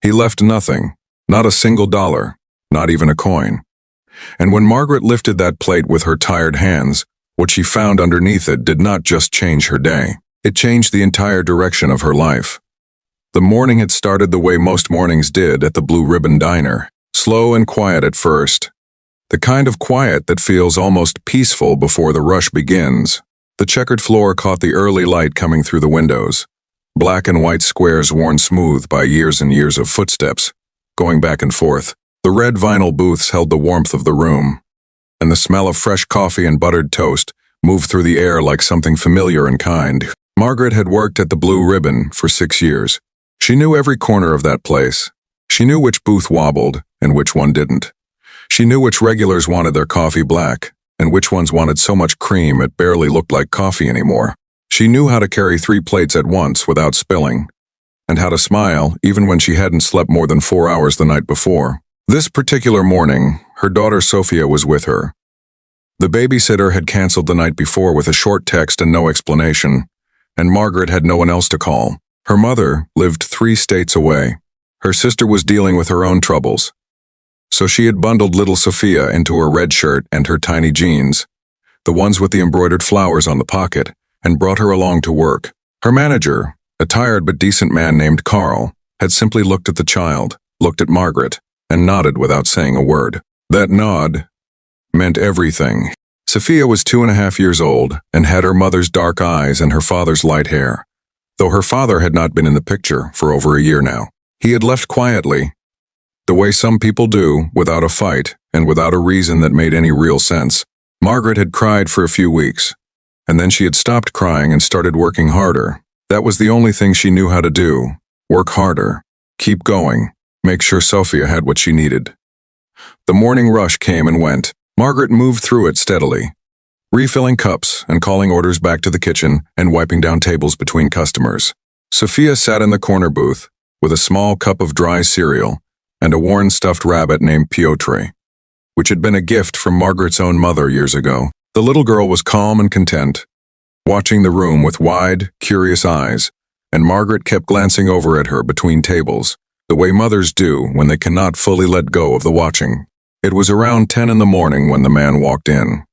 He left nothing, not a single dollar, not even a coin. And when Margaret lifted that plate with her tired hands, what she found underneath it did not just change her day. It changed the entire direction of her life. The morning had started the way most mornings did at the Blue Ribbon Diner, slow and quiet at first. The kind of quiet that feels almost peaceful before the rush begins. The checkered floor caught the early light coming through the windows. Black and white squares worn smooth by years and years of footsteps, going back and forth. The red vinyl booths held the warmth of the room, and the smell of fresh coffee and buttered toast moved through the air like something familiar and kind. Margaret had worked at the Blue Ribbon for 6 years. She knew every corner of that place. She knew which booth wobbled and which one didn't. She knew which regulars wanted their coffee black and which ones wanted so much cream it barely looked like coffee anymore. She knew how to carry 3 plates at once without spilling, and how to smile even when she hadn't slept more than 4 hours the night before. This particular morning, her daughter Sophia was with her. The babysitter had canceled the night before with a short text and no explanation, and Margaret had no one else to call. Her mother lived 3 states away. Her sister was dealing with her own troubles. So she had bundled little Sophia into her red shirt and her tiny jeans, the ones with the embroidered flowers on the pocket, and brought her along to work. Her manager, a tired but decent man named Carl, had simply looked at the child, looked at Margaret, and nodded without saying a word. That nod meant everything. Sophia was 2.5 years old and had her mother's dark eyes and her father's light hair, though her father had not been in the picture for over a year now. He had left quietly, the way some people do, without a fight and without a reason that made any real sense. Margaret had cried for a few weeks, and then she had stopped crying and started working harder. That was the only thing she knew how to do. Work harder. Keep going. Make sure Sophia had what she needed. The morning rush came and went. Margaret moved through it steadily, refilling cups and calling orders back to the kitchen and wiping down tables between customers. Sophia sat in the corner booth with a small cup of dry cereal and a worn stuffed rabbit named Piotr, which had been a gift from Margaret's own mother years ago. The little girl was calm and content, watching the room with wide, curious eyes, and Margaret kept glancing over at her between tables, the way mothers do when they cannot fully let go of the watching. It was around 10 in the morning when the man walked in.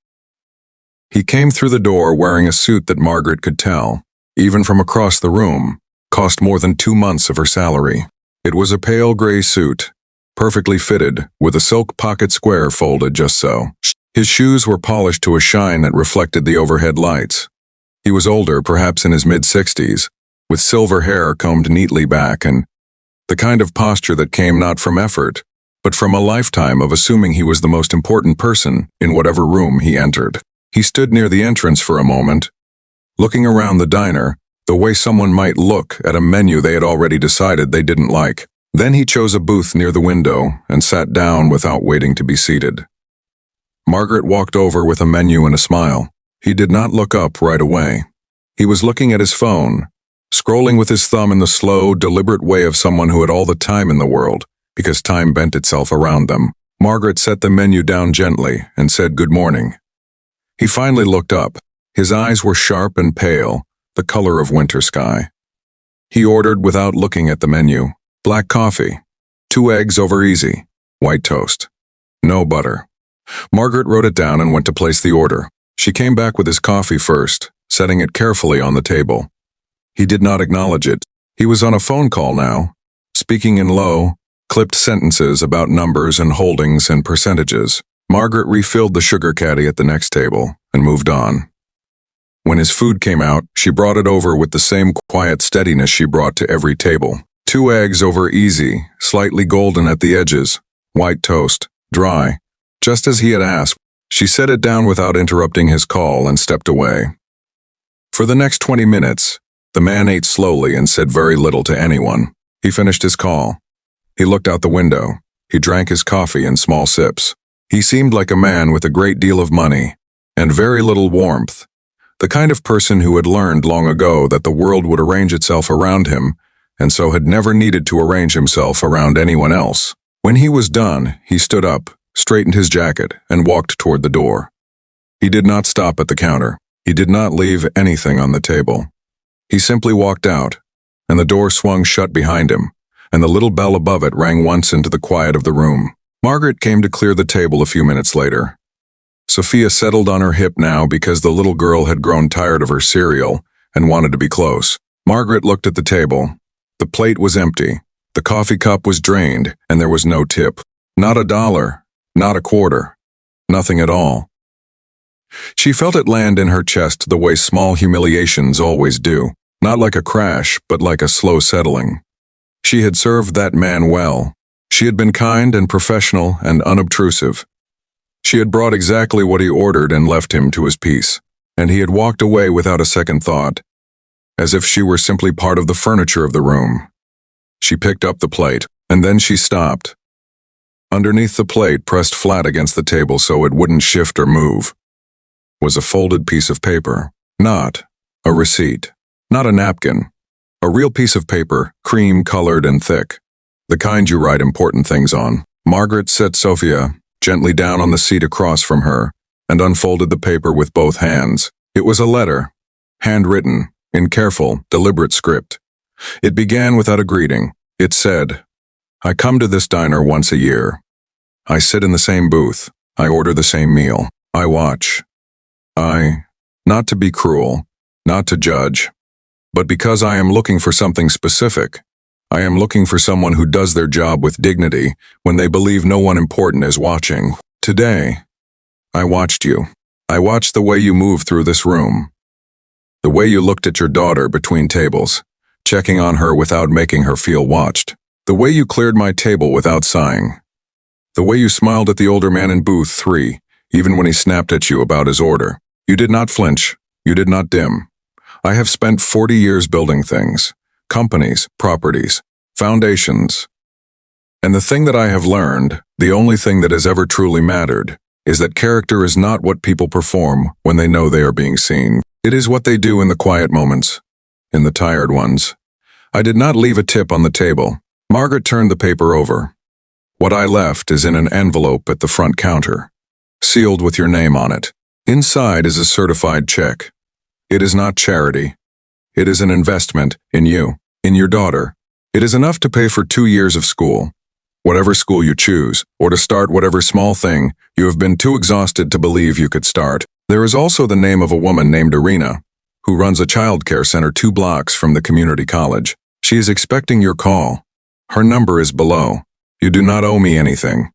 He came through the door wearing a suit that Margaret could tell, even from across the room, cost more than 2 months of her salary. It was a pale gray suit, perfectly fitted, with a silk pocket square folded just so. His shoes were polished to a shine that reflected the overhead lights. He was older, perhaps in his mid-60s, with silver hair combed neatly back and the kind of posture that came not from effort, but from a lifetime of assuming he was the most important person in whatever room he entered. He stood near the entrance for a moment, looking around the diner, the way someone might look at a menu they had already decided they didn't like. Then he chose a booth near the window and sat down without waiting to be seated. Margaret walked over with a menu and a smile. He did not look up right away. He was looking at his phone, scrolling with his thumb in the slow, deliberate way of someone who had all the time in the world, because time bent itself around them. Margaret set the menu down gently and said good morning. He finally looked up. His eyes were sharp and pale, the color of winter sky. He ordered without looking at the menu. Black coffee, 2 eggs over easy, white toast, no butter. Margaret wrote it down and went to place the order. She came back with his coffee first, setting it carefully on the table. He did not acknowledge it. He was on a phone call now, speaking in low, clipped sentences about numbers and holdings and percentages. Margaret refilled the sugar caddy at the next table and moved on. When his food came out, she brought it over with the same quiet steadiness she brought to every table. 2 eggs over easy, slightly golden at the edges, white toast, dry, just as he had asked. She set it down without interrupting his call and stepped away. For the next 20 minutes, the man ate slowly and said very little to anyone. He finished his call. He looked out the window. He drank his coffee in small sips. He seemed like a man with a great deal of money and very little warmth, the kind of person who had learned long ago that the world would arrange itself around him and so had never needed to arrange himself around anyone else. When he was done, he stood up, straightened his jacket, and walked toward the door. He did not stop at the counter. He did not leave anything on the table. He simply walked out, and the door swung shut behind him, and the little bell above it rang once into the quiet of the room. Margaret came to clear the table a few minutes later. Sophia settled on her hip now because the little girl had grown tired of her cereal and wanted to be close. Margaret looked at the table. The plate was empty. The coffee cup was drained, and there was no tip. Not $1, not a quarter, nothing at all. She felt it land in her chest the way small humiliations always do, not like a crash, but like a slow settling. She had served that man well. She had been kind and professional and unobtrusive. She had brought exactly what he ordered and left him to his peace, and he had walked away without a second thought, as if she were simply part of the furniture of the room. She picked up the plate, and then she stopped. Underneath the plate, pressed flat against the table so it wouldn't shift or move, was a folded piece of paper. Not a receipt, not a napkin. A real piece of paper, cream-colored and thick. The kind you write important things on. Margaret set Sophia gently down on the seat across from her and unfolded the paper with both hands. It was a letter, handwritten, in careful, deliberate script. It began without a greeting. It said, "I come to this diner once a year. I sit in the same booth. I order the same meal. I watch. Not to be cruel, not to judge, but because I am looking for something specific. I am looking for someone who does their job with dignity when they believe no one important is watching. Today, I watched you. I watched the way you moved through this room. The way you looked at your daughter between tables, checking on her without making her feel watched. The way you cleared my table without sighing. The way you smiled at the older man in booth 3, even when he snapped at you about his order. You did not flinch. You did not dim. I have spent 40 years building things. Companies, properties, foundations. And the thing that I have learned, the only thing that has ever truly mattered, is that character is not what people perform when they know they are being seen. It is what they do in the quiet moments, in the tired ones. I did not leave a tip on the table. Margaret turned the paper over. What I left is in an envelope at the front counter, sealed with your name on it. Inside is a certified check. It is not charity. It is an investment in you, in your daughter. It is enough to pay for 2 years of school, whatever school you choose, or to start whatever small thing you have been too exhausted to believe you could start. There is also the name of a woman named Irina, who runs a child care center 2 blocks from the community college. She is expecting your call. Her number is below. You do not owe me anything.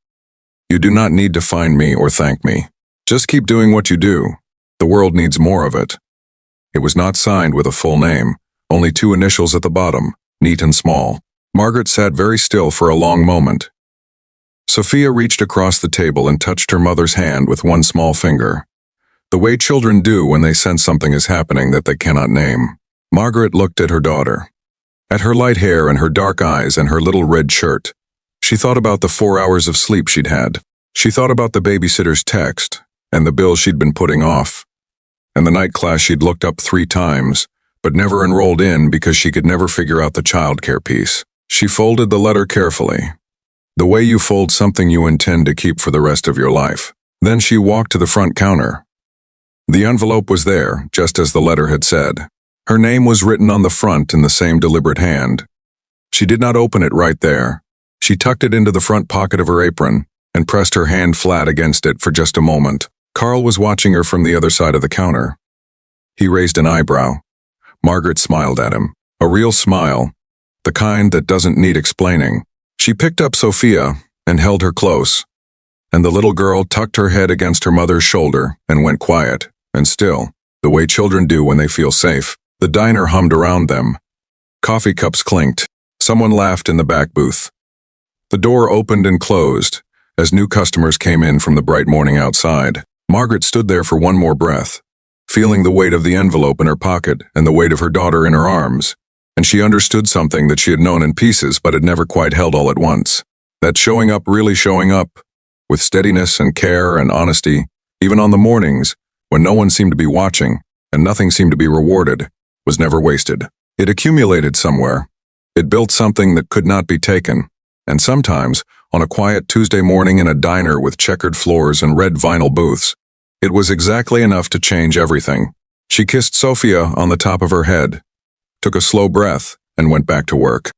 You do not need to find me or thank me. Just keep doing what you do. The world needs more of it. It was not signed with a full name, only 2 initials at the bottom, neat and small. Margaret sat very still for a long moment. Sophia reached across the table and touched her mother's hand with one small finger, the way children do when they sense something is happening that they cannot name. Margaret looked at her daughter, at her light hair and her dark eyes and her little red shirt. She thought about the 4 hours of sleep she'd had. She thought about the babysitter's text and the bill she'd been putting off, and the night class she'd looked up 3 times, but never enrolled in because she could never figure out the childcare piece. She folded the letter carefully, the way you fold something you intend to keep for the rest of your life. Then she walked to the front counter. The envelope was there, just as the letter had said. Her name was written on the front in the same deliberate hand. She did not open it right there. She tucked it into the front pocket of her apron and pressed her hand flat against it for just a moment. Carl was watching her from the other side of the counter. He raised an eyebrow. Margaret smiled at him. A real smile, the kind that doesn't need explaining. She picked up Sophia and held her close, and the little girl tucked her head against her mother's shoulder and went quiet and still, the way children do when they feel safe. The diner hummed around them. Coffee cups clinked. Someone laughed in the back booth. The door opened and closed as new customers came in from the bright morning outside. Margaret stood there for one more breath, feeling the weight of the envelope in her pocket and the weight of her daughter in her arms, and she understood something that she had known in pieces but had never quite held all at once. That showing up, really showing up, with steadiness and care and honesty, even on the mornings when no one seemed to be watching and nothing seemed to be rewarded, was never wasted. It accumulated somewhere. It built something that could not be taken, and sometimes, on a quiet Tuesday morning in a diner with checkered floors and red vinyl booths, it was exactly enough to change everything. She kissed Sophia on the top of her head, took a slow breath, and went back to work.